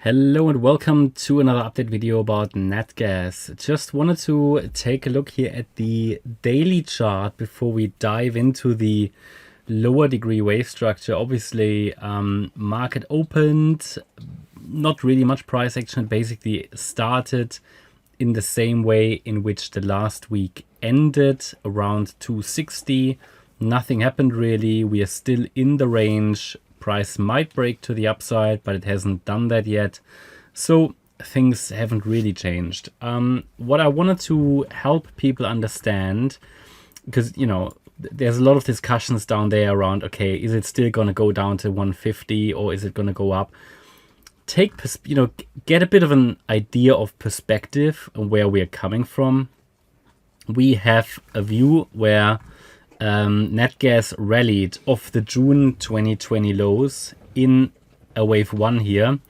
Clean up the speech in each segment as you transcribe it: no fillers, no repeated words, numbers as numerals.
Hello and welcome to another update video about Natgas. Just wanted to take a look here at the daily chart before we dive into the lower degree wave structure. Obviously, market opened, not really much price action. It basically started in the same way in which the last week ended, around 260. Nothing happened really. We are still in the range. Price might break to the upside, but it hasn't done that yet. So things haven't really changed. What I wanted to help people understand, because, you know, there's a lot of discussions down there around, okay, is it still going to go down to 150 or is it going to go up? Get a bit of an idea of perspective and where we're coming from. We have a view where Natgas rallied off the June 2020 lows in a wave 1 here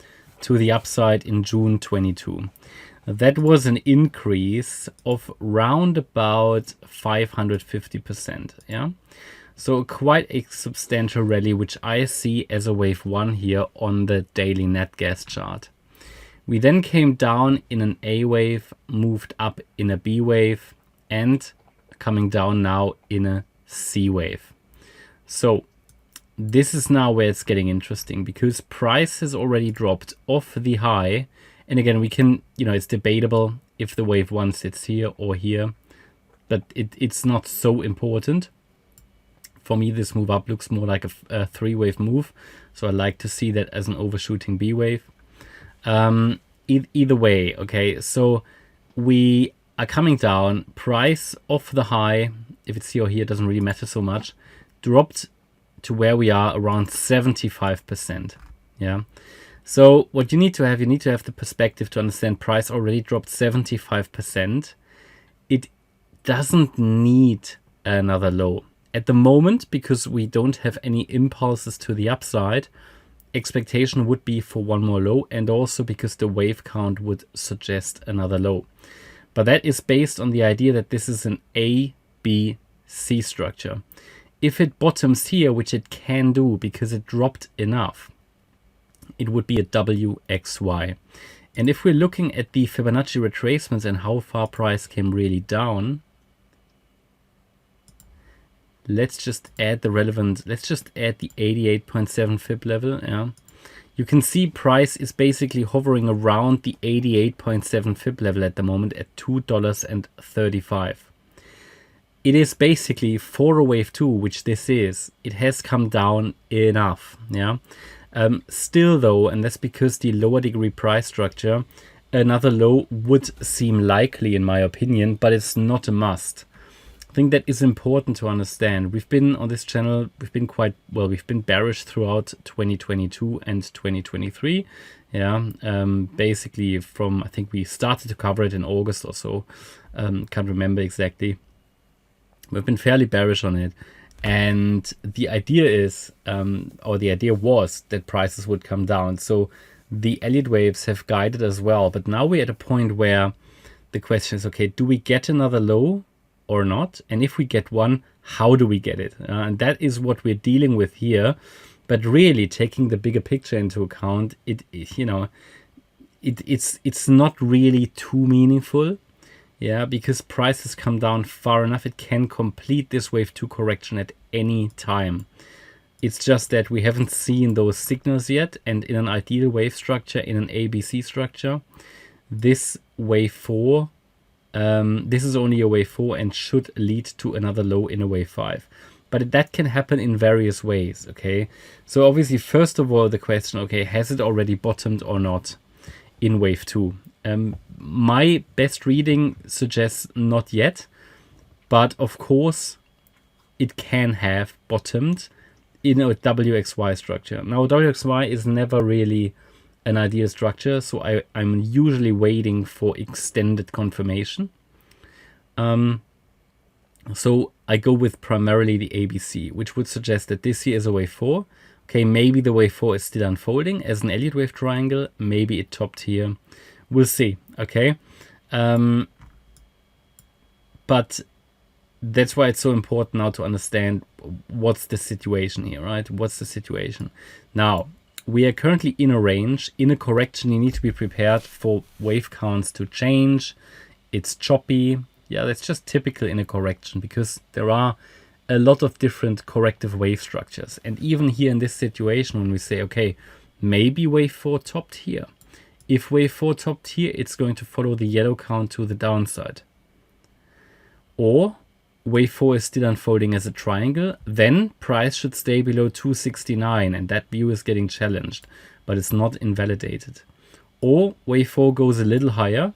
to the upside in June 22. That was an increase of round about 550%. Yeah, so quite a substantial rally, which I see as a wave 1 here on the daily Natgas chart. We then came down in an A wave, moved up in a B wave, and coming down now in a C wave. So this is now where it's getting interesting, because price has already dropped off the high. And again, we can, it's debatable if the wave 1 sits here or here, but it's not so important. For me, this move up looks more like a 3-wave move. So I like to see that as an overshooting B wave. Either way, okay, so we are coming down, price off the high, if it's here or here, doesn't really matter so much, dropped to where we are around 75%. Yeah. So what you need to have the perspective to understand price already dropped 75%. It doesn't need another low. At the moment, because we don't have any impulses to the upside, expectation would be for one more low, and also because the wave count would suggest another low. But that is based on the idea that this is an A, B, C structure. If it bottoms here, which it can do because it dropped enough, it would be a WXY. And if we're looking at the Fibonacci retracements and how far price came really down, let's just add the 88.7 fib level. Yeah, you can see price is basically hovering around the 88.7 fib level at the moment at $2.35. It is basically for a wave 2, which this is, it has come down enough. Yeah. Still though, and that's because the lower degree price structure, another low would seem likely in my opinion, but it's not a must. I think that is important to understand. We've been on this channel, we've been bearish throughout 2022 and 2023. Yeah, basically from, I think we started to cover it in August or so. Can't remember exactly. We've been fairly bearish on it. And the idea is, or the idea was that prices would come down. So the Elliott waves have guided as well. But now we're at a point where the question is, okay, do we get another low or not? And if we get one, how do we get it? And that is what we're dealing with here. But really taking the bigger picture into account, it's not really too meaningful. Yeah, because prices come down far enough, it can complete this wave 2 correction at any time. It's just that we haven't seen those signals yet. And in an ideal wave structure, in an ABC structure, this wave 4, this is only a wave 4 and should lead to another low in a wave 5. But that can happen in various ways, okay? So obviously, first of all, the question, okay, has it already bottomed or not in wave 2? My best reading suggests not yet, but of course it can have bottomed in a WXY structure. Now, WXY is never really an ideal structure, so I'm usually waiting for extended confirmation. So I go with primarily the ABC, which would suggest that this here is a wave 4. Okay, maybe the wave 4 is still unfolding as an Elliott wave triangle. Maybe it topped here. We'll see, okay? But that's why it's so important now to understand what's the situation here, right? What's the situation? Now, we are currently in a range. In a correction, you need to be prepared for wave counts to change. It's choppy. Yeah, that's just typical in a correction because there are a lot of different corrective wave structures. And even here in this situation, when we say, okay, maybe wave 4 topped here. If wave 4 topped here, it's going to follow the yellow count to the downside. Or wave 4 is still unfolding as a triangle, then price should stay below 269, and that view is getting challenged, but it's not invalidated. Or wave 4 goes a little higher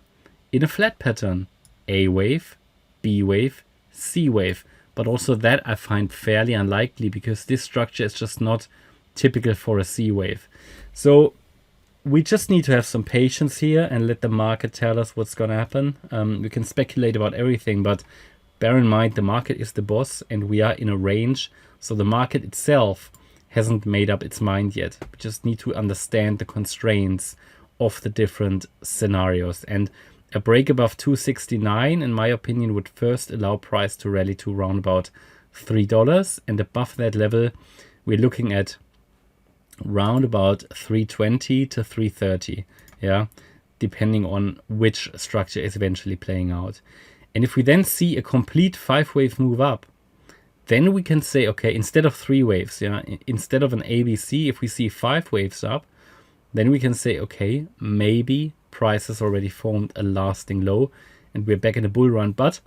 in a flat pattern. A wave, B wave, C wave. But also that I find fairly unlikely because this structure is just not typical for a C wave. So we just need to have some patience here and let the market tell us what's going to happen. We can speculate about everything, but bear in mind the market is the boss and we are in a range. So the market itself hasn't made up its mind yet. We just need to understand the constraints of the different scenarios. And a break above 269, in my opinion, would first allow price to rally to around about $3. And above that level, we're looking at round about 320 to 330. Yeah, depending on which structure is eventually playing out. And if we then see a complete 5-wave move up, then we can say, okay, instead of 3 waves, yeah, instead of an ABC, if we see 5 waves up, then we can say, okay, maybe price has already formed a lasting low and we're back in a bull run. But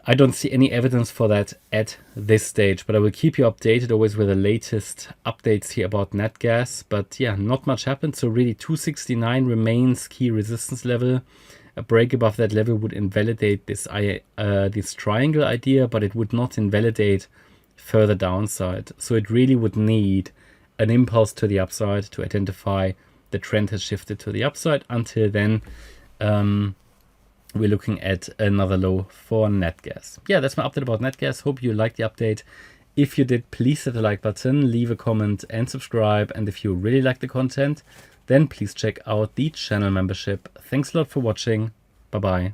I don't see any evidence for that at this stage. But I will keep you updated always with the latest updates here about Natgas. But yeah, not much happened. So really 269 remains key resistance level. A break above that level would invalidate this triangle idea, but it would not invalidate further downside. So it really would need an impulse to the upside to identify the trend has shifted to the upside. Until then, we're looking at another low for Natgas. Yeah, that's my update about Natgas. Hope you liked the update. If you did, please hit the like button, leave a comment and subscribe. And if you really like the content, then please check out the channel membership. Thanks a lot for watching. Bye-bye.